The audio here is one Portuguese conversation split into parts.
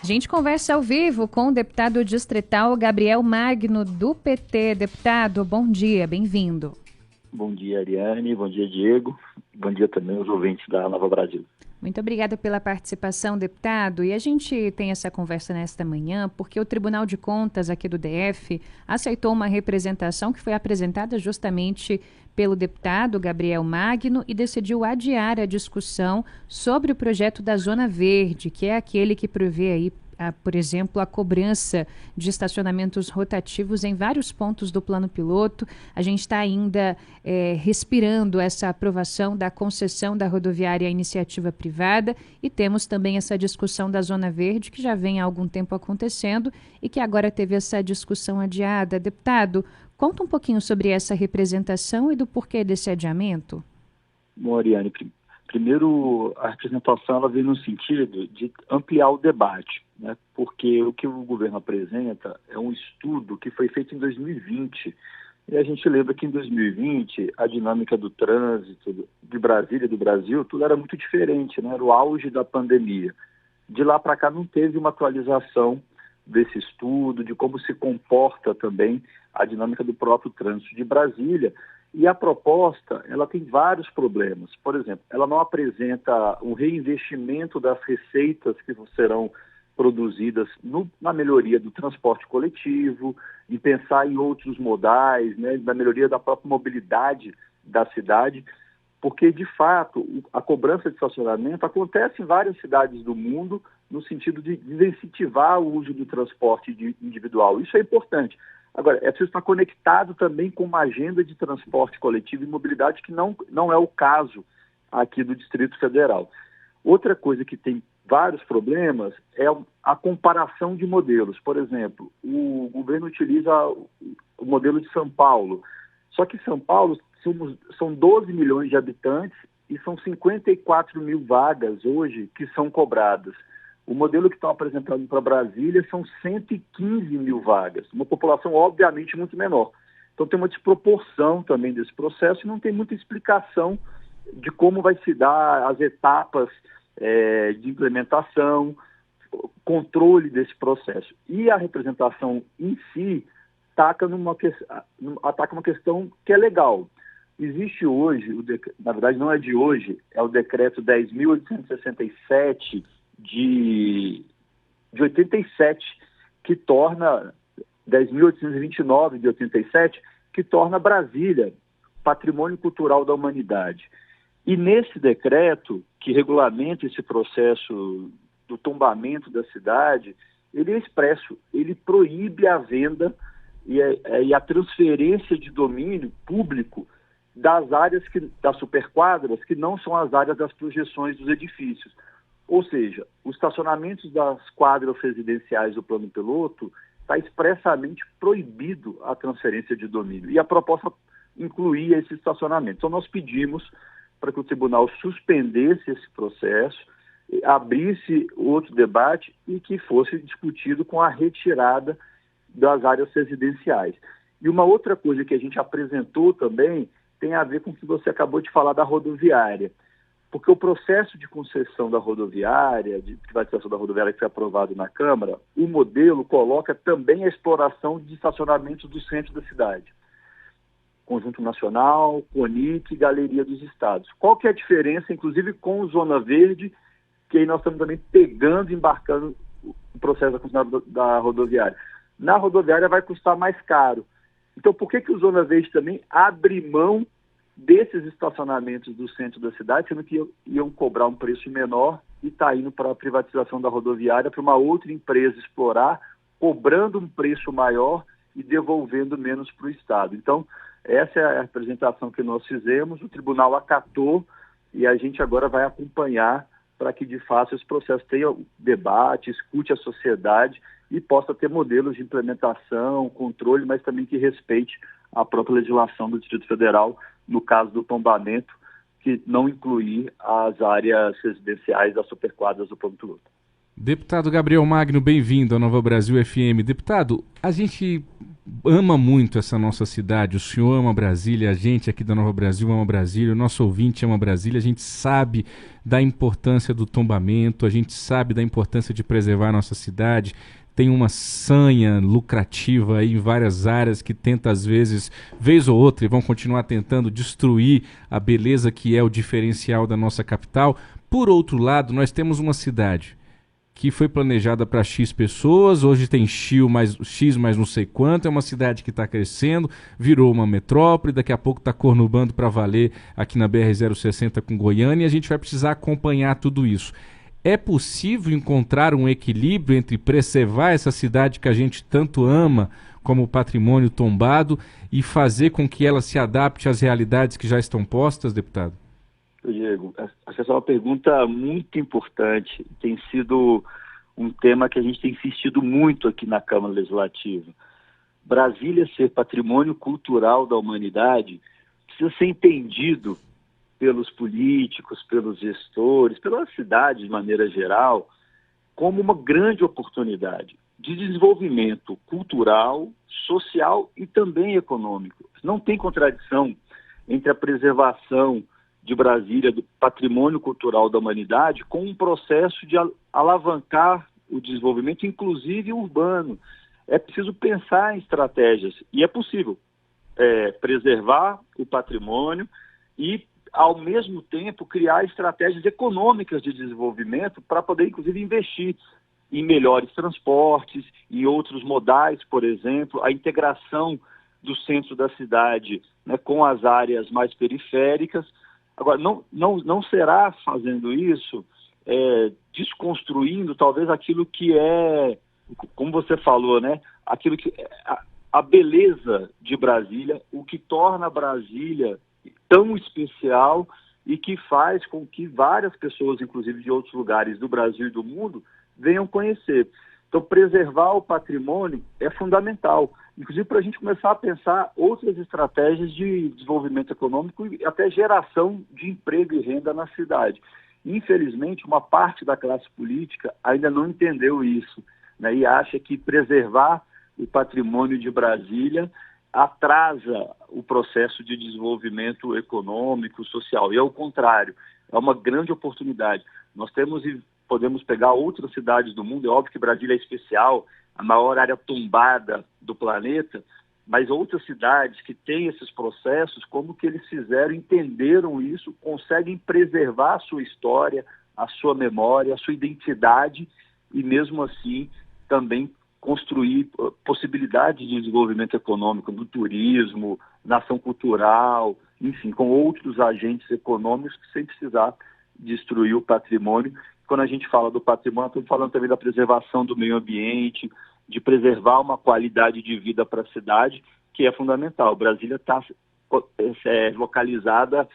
A gente conversa ao vivo com o deputado distrital Gabriel Magno, do PT. Deputado, bom dia, bem-vindo. Bom dia, Ariane. Bom dia, Diego. Bom dia também aos ouvintes da Nova Brasil. Muito obrigada pela participação, deputado. E a gente tem essa conversa nesta manhã porque o Tribunal de Contas aqui do DF aceitou uma representação que foi apresentada justamente pelo deputado Gabriel Magno e decidiu adiar a discussão sobre o projeto da Zona Verde, que é aquele que prevê aí, por exemplo, a cobrança de estacionamentos rotativos em vários pontos do plano piloto. A gente está ainda respirando essa aprovação da concessão da rodoviária à iniciativa privada e temos também essa discussão da Zona Verde, que já vem há algum tempo acontecendo e que agora teve essa discussão adiada. Deputado, conta um pouquinho sobre essa representação e do porquê desse adiamento. Bom, Ariane, primeiro, a representação ela vem no sentido de ampliar o debate, né? Porque o que o governo apresenta é um estudo que foi feito em 2020. E a gente lembra que em 2020 a dinâmica do trânsito de Brasília, do Brasil, tudo era muito diferente, né? Era o auge da pandemia. De lá para cá não teve uma atualização desse estudo, de como se comporta também a dinâmica do próprio trânsito de Brasília. E a proposta, ela tem vários problemas. Por exemplo, ela não apresenta um reinvestimento das receitas que serão produzidas na melhoria do transporte coletivo, em pensar em outros modais, né, na melhoria da própria mobilidade da cidade, porque, de fato, a cobrança de estacionamento acontece em várias cidades do mundo no sentido de desincentivar o uso do transporte individual. Isso é importante. Agora, é preciso estar conectado também com uma agenda de transporte coletivo e mobilidade que não é o caso aqui do Distrito Federal. Outra coisa que tem vários problemas é a comparação de modelos. Por exemplo, o governo utiliza o modelo de São Paulo, só que São Paulo são 12 milhões de habitantes e são 54 mil vagas hoje que são cobradas. O modelo que estão apresentando para Brasília são 115 mil vagas, uma população obviamente muito menor. Então tem uma desproporção também desse processo e não tem muita explicação de como vai se dar as etapas de implementação, controle desse processo. E a representação em si ataca uma questão que é legal. Existe hoje, na verdade não é de hoje, é o decreto 10.867 de 87, que torna 10.829 de 87, que torna Brasília patrimônio cultural da humanidade. E nesse decreto, que regulamenta esse processo do tombamento da cidade, ele é expresso, ele proíbe a venda e a transferência de domínio público das áreas das superquadras, que não são as áreas das projeções dos edifícios. Ou seja, os estacionamentos das quadras residenciais do plano piloto está expressamente proibido a transferência de domínio. E a proposta incluía esse estacionamento. Então nós pedimos para que o tribunal suspendesse esse processo, abrisse outro debate e que fosse discutido com a retirada das áreas residenciais. E uma outra coisa que a gente apresentou também tem a ver com o que você acabou de falar da rodoviária. Porque o processo de concessão da rodoviária, de privatização da rodoviária que foi aprovado na Câmara, o modelo coloca também a exploração de estacionamentos do centro da cidade. Conjunto Nacional, CONIC e Galeria dos Estados. Qual que é a diferença, inclusive com o Zona Verde, que aí nós estamos também embarcando o processo da concessão da rodoviária? Na rodoviária vai custar mais caro. Então, por que o Zona Verde também abre mão desses estacionamentos do centro da cidade, sendo que iam cobrar um preço menor e está indo para a privatização da rodoviária para uma outra empresa explorar, cobrando um preço maior e devolvendo menos para o Estado. Então, essa é a apresentação que nós fizemos, o tribunal acatou e a gente agora vai acompanhar para que, de fato, esse processo tenha debate, escute a sociedade e possa ter modelos de implementação, controle, mas também que respeite a própria legislação do Distrito Federal, no caso do tombamento, que não incluir as áreas residenciais das superquadras do plano piloto. Deputado Gabriel Magno, bem-vindo à Nova Brasil FM. Deputado, a gente ama muito essa nossa cidade, o senhor ama Brasília, a gente aqui da Nova Brasil ama Brasília, o nosso ouvinte ama Brasília, a gente sabe da importância do tombamento, a gente sabe da importância de preservar a nossa cidade, tem uma sanha lucrativa aí em várias áreas que tenta às vezes, vez ou outra, e vão continuar tentando destruir a beleza que é o diferencial da nossa capital. Por outro lado, nós temos uma cidade que foi planejada para X pessoas, hoje tem X mais não sei quanto, é uma cidade que está crescendo, virou uma metrópole, daqui a pouco está cornubando para valer aqui na BR-060 com Goiânia, e a gente vai precisar acompanhar tudo isso. É possível encontrar um equilíbrio entre preservar essa cidade que a gente tanto ama como patrimônio tombado e fazer com que ela se adapte às realidades que já estão postas, deputado? Diego, essa é uma pergunta muito importante. Tem sido um tema que a gente tem insistido muito aqui na Câmara Legislativa. Brasília ser patrimônio cultural da humanidade precisa ser entendido pelos políticos, pelos gestores, pela cidade de maneira geral, como uma grande oportunidade de desenvolvimento cultural, social e também econômico. Não tem contradição entre a preservação de Brasília, do patrimônio cultural da humanidade, com um processo de alavancar o desenvolvimento, inclusive urbano. É preciso pensar em estratégias, e é possível preservar o patrimônio e, ao mesmo tempo, criar estratégias econômicas de desenvolvimento para poder, inclusive, investir em melhores transportes, em outros modais, por exemplo, a integração do centro da cidade, né, com as áreas mais periféricas. Agora, não será fazendo isso, desconstruindo talvez aquilo que é, como você falou, né, aquilo que a beleza de Brasília, o que torna Brasília tão especial e que faz com que várias pessoas, inclusive de outros lugares do Brasil e do mundo, venham conhecer. Então, preservar o patrimônio é fundamental, inclusive para a gente começar a pensar outras estratégias de desenvolvimento econômico e até geração de emprego e renda na cidade. Infelizmente, uma parte da classe política ainda não entendeu isso, né, e acha que preservar o patrimônio de Brasília atrasa o processo de desenvolvimento econômico, social. E ao contrário, é uma grande oportunidade. Nós temos e podemos pegar outras cidades do mundo, é óbvio que Brasília é especial, a maior área tombada do planeta, mas outras cidades que têm esses processos, como que eles fizeram, entenderam isso, conseguem preservar a sua história, a sua memória, a sua identidade e mesmo assim também construir possibilidades de desenvolvimento econômico no turismo, na ação cultural, enfim, com outros agentes econômicos sem precisar destruir o patrimônio. Quando a gente fala do patrimônio, estamos falando também da preservação do meio ambiente, de preservar uma qualidade de vida para a cidade, que é fundamental. Brasília está localizada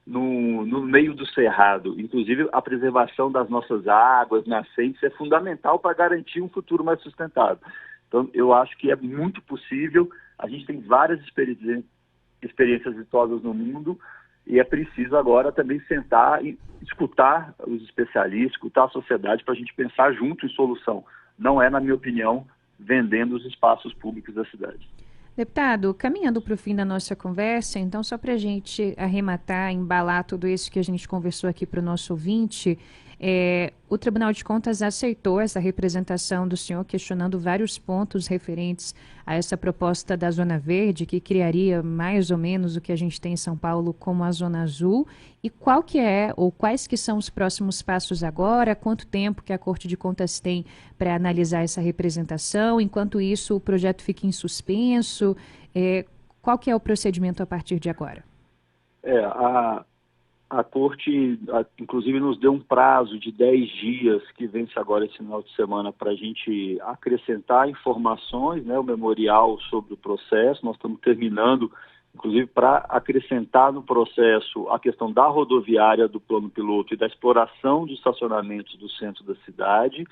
no meio do cerrado. Inclusive, a preservação das nossas águas, nascentes, é fundamental para garantir um futuro mais sustentável. Então, eu acho que é muito possível. A gente tem várias experiências exitosas no mundo e é preciso agora também sentar e escutar os especialistas, escutar a sociedade para a gente pensar junto em solução. Não é, na minha opinião, vendendo os espaços públicos da cidade. Deputado, caminhando para o fim da nossa conversa, então só para a gente arrematar, embalar tudo isso que a gente conversou aqui para o nosso ouvinte, o Tribunal de Contas aceitou essa representação do senhor questionando vários pontos referentes a essa proposta da Zona Verde, que criaria mais ou menos o que a gente tem em São Paulo como a Zona Azul. E qual que é, ou quais que são os próximos passos agora? Quanto tempo que a Corte de Contas tem para analisar essa representação? Enquanto isso, o projeto fica em suspenso? Qual que é o procedimento a partir de agora? A Corte, inclusive, nos deu um prazo de 10 dias, que vence agora esse final de semana, para a gente acrescentar informações, né, o memorial sobre o processo. Nós estamos terminando, inclusive, para acrescentar no processo a questão da rodoviária do plano piloto e da exploração de estacionamentos do centro da cidade.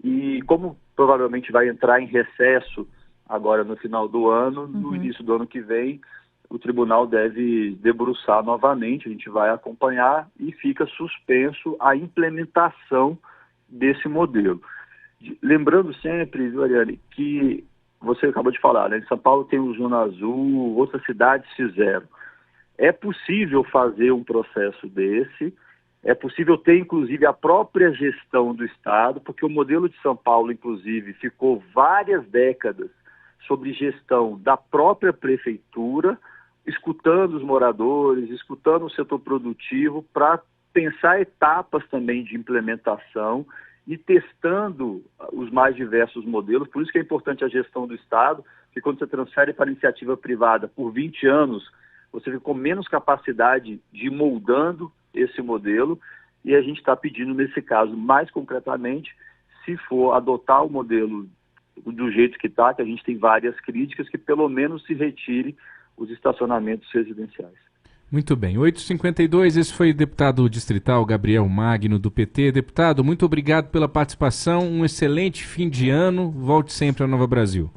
E como provavelmente vai entrar em recesso agora no final do ano, no início do ano que vem, o tribunal deve debruçar novamente, a gente vai acompanhar e fica suspenso a implementação desse modelo. Lembrando sempre, Ariane, que você acabou de falar, né? Em São Paulo tem o Zona Azul, outras cidades fizeram. É possível fazer um processo desse, é possível ter, inclusive, a própria gestão do Estado, porque o modelo de São Paulo, inclusive, ficou várias décadas sobre gestão da própria prefeitura, escutando os moradores, escutando o setor produtivo, para pensar etapas também de implementação e testando os mais diversos modelos. Por isso que é importante a gestão do Estado, porque quando você transfere para a iniciativa privada por 20 anos, você fica com menos capacidade de ir moldando esse modelo, e a gente está pedindo, nesse caso, mais concretamente, se for adotar o modelo do jeito que está, que a gente tem várias críticas, que pelo menos se retire os estacionamentos residenciais. Muito bem, 8h52, esse foi o deputado distrital Gabriel Magno, do PT. Deputado, muito obrigado pela participação, um excelente fim de ano, volte sempre à Nova Brasil.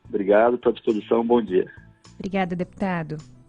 Obrigado, estou à disposição, bom dia. Obrigada, deputado.